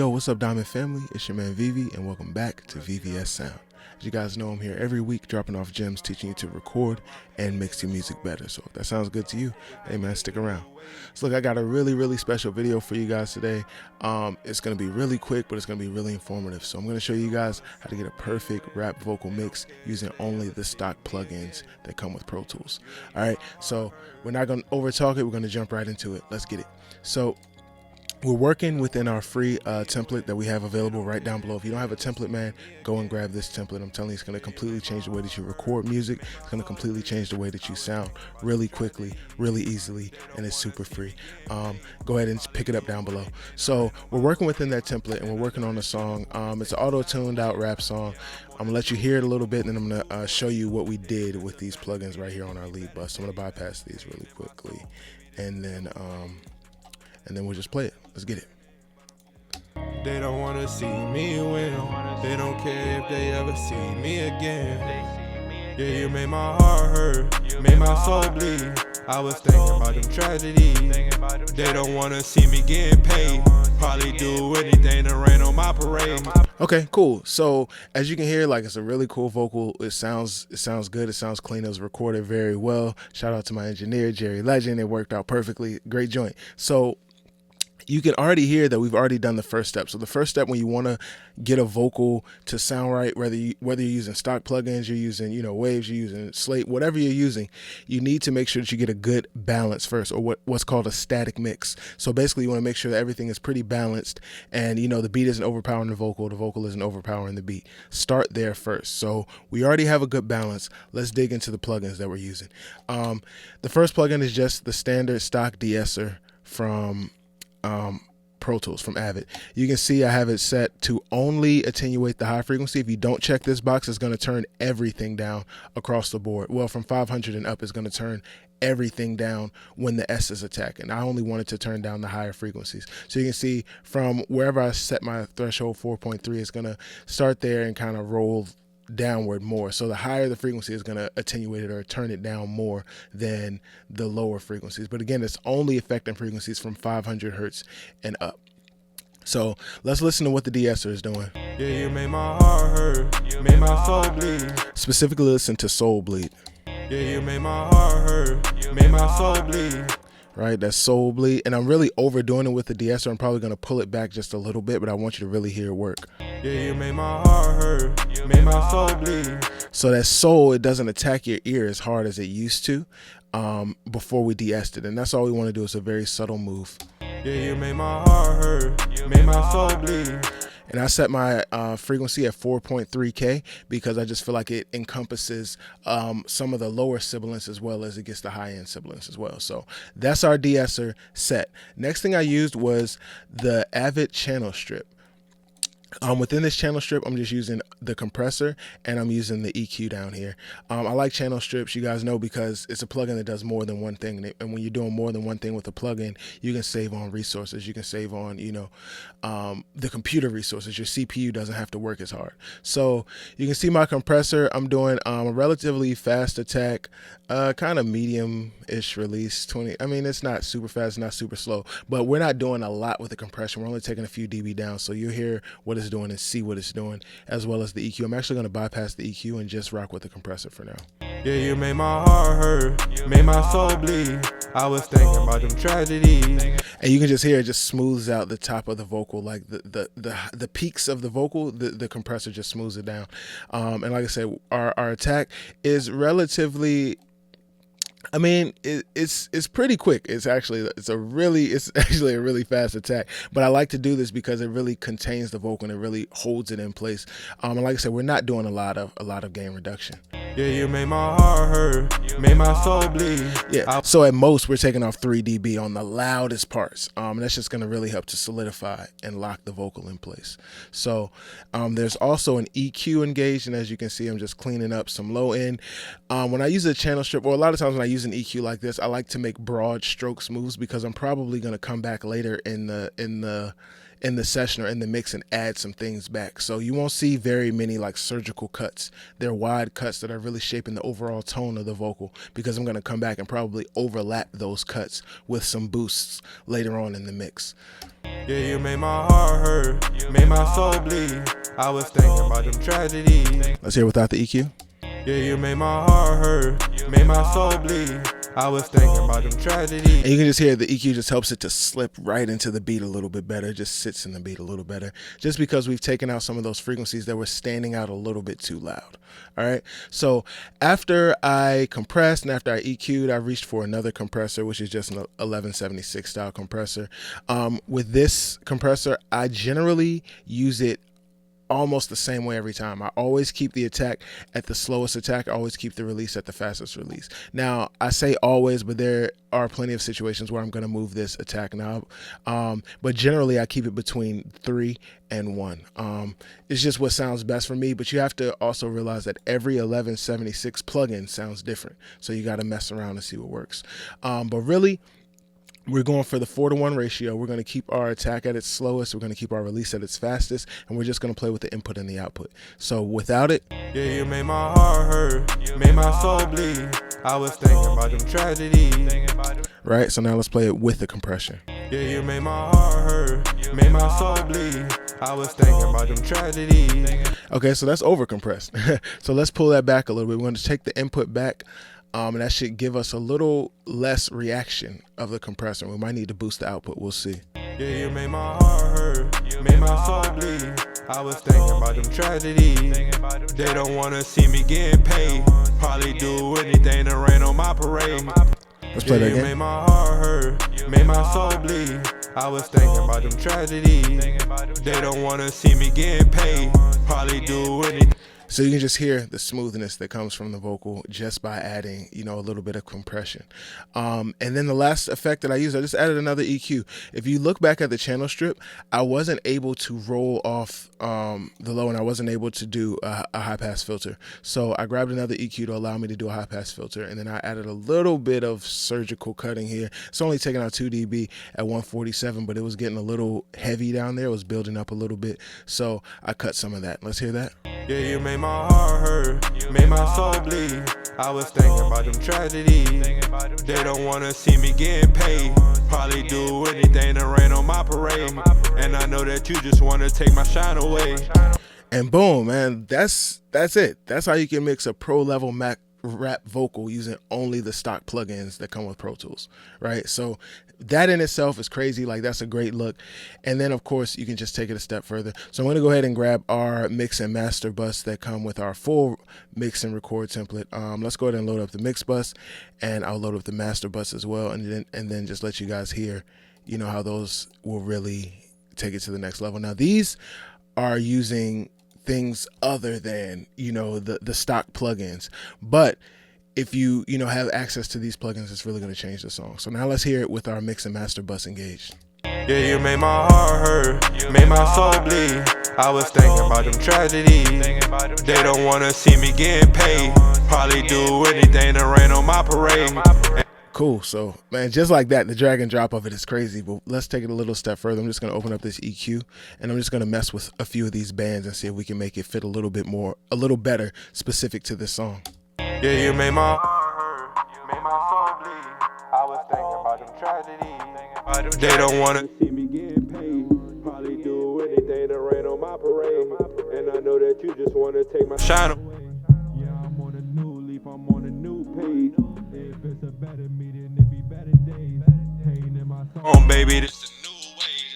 Yo, what's up, Diamond family? It's your man Vivi, and welcome back to VVS Sound. As you guys know, I'm here every week dropping off gems, teaching you to record and mix your music better. So if that sounds good to you, hey man, stick around. So look, I got a really special video for you guys today. It's going to be really quick, but it's going to be really informative. So I'm going to show you guys how to get a perfect rap vocal mix using only the stock plugins that come with Pro Tools. All right, so we're not going to over talk it. We're going to jump right into it. Let's get it. So we're working within our free template that we have available right down below. If you don't have a template, man, go and grab this template. I'm telling you, it's going to completely change the way that you record music. It's going to completely change the way that you sound really quickly, really easily, and it's super free. Go ahead and pick it up down below. So we're working within that template, and we're working on a song. It's an auto-tuned out rap song. I'm going to let you hear it a little bit, and then I'm going to show you what we did with these plugins right here on our lead bus. So I'm going to bypass these really quickly, and then we'll just play it. Let's get it. They don't wanna see me win. They don't care if they ever see me again. Yeah, you made my heart hurt, made my soul bleed. I was thinking about them tragedies. They don't wanna see me getting paid. Probably do anything to rain on my parade. Okay, cool. So as you can hear, like, it's a really cool vocal. It sounds good. It sounds clean. It was recorded very well. Shout out to my engineer, Jerry Legend. It worked out perfectly. Great joint. So you can already hear that we've already done the first step. So the first step, when you want to get a vocal to sound right, whether you're using stock plugins, you're using, Waves, you're using Slate, whatever you're using, you need to make sure that you get a good balance first, or what's called a static mix. So basically, you want to make sure that everything is pretty balanced, and the beat isn't overpowering the vocal isn't overpowering the beat. Start there first. So we already have a good balance. Let's dig into the plugins that we're using. The first plugin is just the standard stock Deesser from Pro Tools, from Avid. You can see I have it set to only attenuate the high frequency. If you don't check this box, it's going to turn everything down across the board. Well, from 500 and up, it's going to turn everything down when the S is attacking. I only wanted to turn down the higher frequencies. So you can see from wherever I set my threshold, 4.3, it's going to start there and kind of roll downward more. So the higher the frequency is going to attenuate it or turn it down more than the lower frequencies. But again, it's only affecting frequencies from 500 hertz and up. So let's listen to what the Deesser is doing. Yeah, you made my heart hurt, made my soul bleed. Specifically, listen to Soul Bleed. Yeah, you made my heart hurt, made my soul bleed. Right, that's Soul Bleed, and I'm really overdoing it with the Deesser. I'm probably going to pull it back just a little bit, but I want you to really hear it work. Yeah, you made my heart hurt, made my soul bleed. So that soul, it doesn't attack your ear as hard as it used to before we de-essed it, and that's all we want to do. Is a very subtle move. Yeah, you made my heart hurt, made my soul bleed. And I set my frequency at 4.3K because I just feel like it encompasses some of the lower sibilants as well as it gets the high-end sibilants as well. So that's our Deesser set. Next thing I used was the Avid channel strip. Within this channel strip, I'm just using the compressor and I'm using the EQ down here. I like channel strips, you guys know, because it's a plugin that does more than one thing. And when you're doing more than one thing with a plugin, you can save on resources. You can save on, the computer resources. Your CPU doesn't have to work as hard. So you can see my compressor. I'm doing a relatively fast attack, kind of medium-ish release. 20. I mean, it's not super fast, not super slow, but we're not doing a lot with the compression. We're only taking a few dB down. So you'll hear what it's doing and see what it's doing, as well as the EQ. I'm actually going to bypass the EQ and just rock with the compressor for now. Yeah, you made my heart hurt, made my soul bleed. I was thinking about them tragedies. And you can just hear it just smooths out the top of the vocal, like the peaks of the vocal. The compressor just smooths it down. And like I said, our attack is relatively, I mean, it's pretty quick. It's actually a really fast attack. But I like to do this because it really contains the vocal and it really holds it in place. And like I said, we're not doing a lot of gain reduction. Yeah, you made my heart hurt, made my soul bleed. Yeah. So at most, we're taking off 3 dB on the loudest parts. And that's just going to really help to solidify and lock the vocal in place. So there's also an EQ engaged, and as you can see, I'm just cleaning up some low end. When I use a channel strip, or a lot of times when I use an EQ like this, I like to make broad strokes moves because I'm probably going to come back later in the in the session or in the mix and add some things back. So you won't see very many like surgical cuts. They're wide cuts that are really shaping the overall tone of the vocal, because I'm going to come back and probably overlap those cuts with some boosts later on in the mix. Yeah, you made my heart hurt, made my soul bleed. I was thinking about them tragedies. Let's hear it without the EQ. Yeah, you made my heart hurt, made my soul bleed. I was thinking about them tragedies. And you can just hear the EQ just helps it to slip right into the beat a little bit better. It just sits in the beat a little better, just because we've taken out some of those frequencies that were standing out a little bit too loud. All right. So after I compressed and after I EQ'd, I reached for another compressor, which is just an 1176 style compressor. With this compressor, I generally use it almost the same way every time. I always keep the attack at the slowest attack. I always keep the release at the fastest release. Now, I say always, but there are plenty of situations where I'm going to move this attack knob. But generally, I keep it between 3 and 1. It's just what sounds best for me, but you have to also realize that every 1176 plugin sounds different. So you got to mess around and see what works. But really, we're going for the 4-to-1 ratio. We're going to keep our attack at its slowest. We're going to keep our release at its fastest, and we're just going to play with the input and the output. So without it, yeah, you made my heart hurt, made my soul bleed. I was thinking about them tragedies. Right. So now let's play it with the compression. Yeah, you made my heart hurt, made my soul bleed. I was thinking about them tragedies. Okay, so that's over compressed. So let's pull that back a little bit. We're going to take the input back. And that should give us a little less reaction of the compressor. We might need to boost the output. We'll see. Yeah, you made my heart hurt, made my soul bleed. I was thinking about them tragedies. They don't want to see me getting paid. Probably do anything to rain on my parade. Let's play that again. You made my heart hurt, made my soul bleed. I was thinking about them tragedies. They don't want to see me getting paid. Probably do anything. So you can just hear the smoothness that comes from the vocal just by adding, a little bit of compression. And then the last effect that I used, I just added another EQ. If you look back at the channel strip, I wasn't able to roll off the low, and I wasn't able to do a high pass filter. So I grabbed another EQ to allow me to do a high pass filter. And then I added a little bit of surgical cutting here. It's only taking out 2 dB at 147, but it was getting a little heavy down there. It was building up a little bit. So I cut some of that. Let's hear that. Yeah, you made my heart hurt, made my soul bleed. I was thinking about them tragedies. They don't want to see me getting paid. Probably do anything to rain on my parade. And I know that you just want to take my shine away. And boom, man, that's it. That's how you can mix a pro level Mac rap vocal using only the stock plugins that come with Pro Tools, right? So that in itself is crazy. Like, that's a great look. And then of course you can just take it a step further. So I'm going to go ahead and grab our mix and master bus that come with our full mix and record template. Let's go ahead and load up the mix bus, and I'll load up the master bus as well, and then just let you guys hear, how those will really take it to the next level. Now these are using things other than the stock plugins, but if you have access to these plugins, it's really going to change the song. So now let's hear it with our mix and master bus engaged. Yeah, you made my heart hurt, made my soul bleed. I was thinking about them tragedies. They don't want to see me getting paid. Probably do anything to rain on my parade. Cool. So, man, just like that, the drag and drop of it is crazy. But let's take it a little step further. I'm just going to open up this EQ, and I'm just going to mess with a few of these bands and see if we can make it fit a little better specific to this song. Yeah, you made my heart hurt, made my soul bleed. I was thinking about them tragedies. They don't want to see me getting paid. Probably do anything to rain on my parade. And I know that you just want to take my shine away. Yeah, I'm on a new leaf, I'm on a new page. If it's a better me, then it be better days. Pain in my song, baby, this the new way.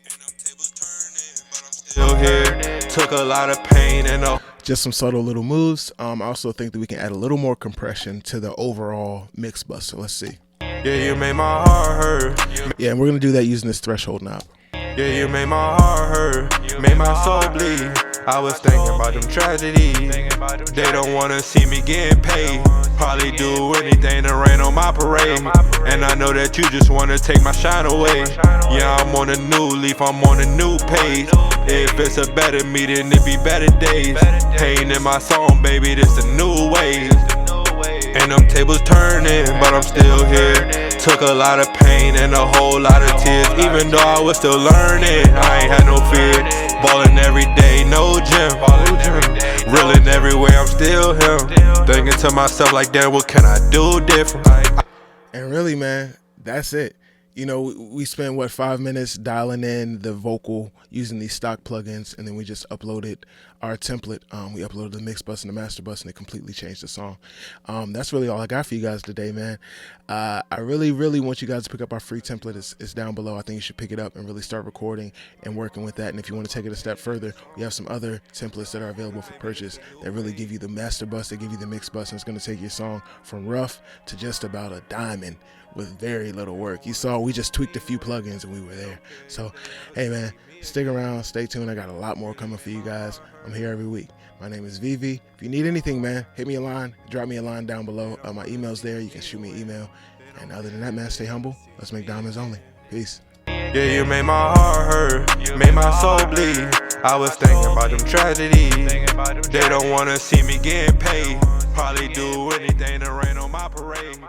And I'm tables turning, but I'm still here. Took a lot of pain and just some subtle little moves. I also think that we can add a little more compression to the overall mix bus. So let's see. Yeah, you made my heart hurt. Yeah, and we're gonna do that using this threshold knob. Yeah, you made my heart hurt, made my soul bleed. I was thinking about them tragedies. They don't want to see me getting paid. Probably do anything to rain on my parade. And I know that you just want to take my shine away. Yeah, I'm on a new leaf, I'm on a new page. If it's a better me, then it be better days. Pain in my song, baby, this a new way. And them tables turning, but I'm still here. took a lot of pain and a whole lot of tears. Even though I was still learning, I ain't had no fear. Ballin' every day, no gym. Reelin' everywhere, I'm still him. Thinking to myself like, damn, what can I do different? And really, man, that's it. You know, we spent, what, 5 minutes dialing in the vocal using these stock plugins, and then we just uploaded our template. We uploaded the mix bus and the master bus, and it completely changed the song. That's really all I got for you guys today, man. I really, really want you guys to pick up our free template. It's down below. I think you should pick it up and really start recording and working with that. And if you want to take it a step further, we have some other templates that are available for purchase that really give you the master bus, they give you the mix bus, and it's going to take your song from rough to just about a diamond with very little work. You saw we just tweaked a few plugins and we were there. So, hey man, stick around, stay tuned. I got a lot more coming for you guys. I'm here every week. My name is Vivi. If you need anything, man, hit me a line, drop me a line down below. My email's there. You can shoot me an email. And other than that, man, stay humble. Let's make diamonds only. Peace. Yeah, you made my heart hurt, made my soul bleed. I was thinking about them tragedies. They don't wanna see me getting paid. Probably do anything to rain on my parade.